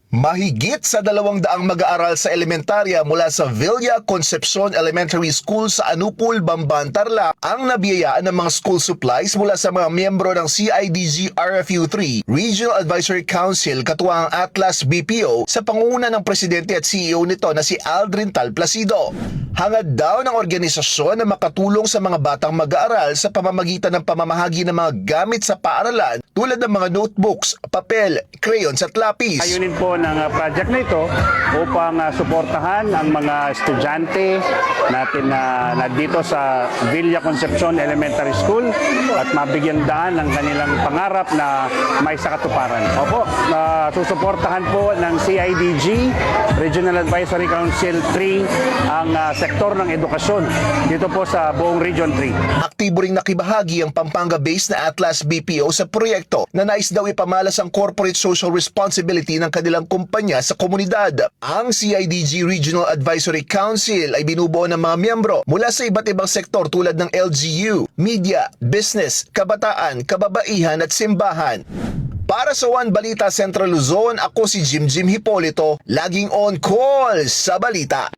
Mahigit sa 200 mag-aaral sa elementarya mula sa Villa Concepcion Elementary School sa Anupul, Bamban, Tarlac ang nabiyayaan ng mga school supplies mula sa mga miyembro ng CIDG RFU3 Regional Advisory Council katuwang ang Atlas BPO sa pangunguna ng presidente at CEO nito na si Aldrin Tal Placido. Hangad daw ng organisasyon na makatulong sa mga batang mag-aaral sa pamamagitan ng pamamahagi ng mga gamit sa paaralan tulad ng mga notebooks, papel, crayons at lapis. Ayunin po ng project na ito upang suportahan ang mga estudyante natin na dito sa Villa Concepcion Elementary School at mabigyan daan ng kanilang pangarap na may sakatuparan. Opo, susuportahan po ng CIDG Regional Advisory Council 3 ang sektor ng edukasyon dito po sa buong Region 3. Aktibo ring nakibahagi ang Pampanga-based na Atlas BPO sa proyekto na nais daw ipamalas ang corporate social responsibility ng kanilang kumpanya sa komunidad. Ang CIDG Regional Advisory Council ay binubuo ng mga miyembro mula sa iba't ibang sektor tulad ng LGU, media, business, kabataan, kababaihan at simbahan. Para sa One Balita Central Luzon, ako si Jim Hipolito, laging on call sa balita.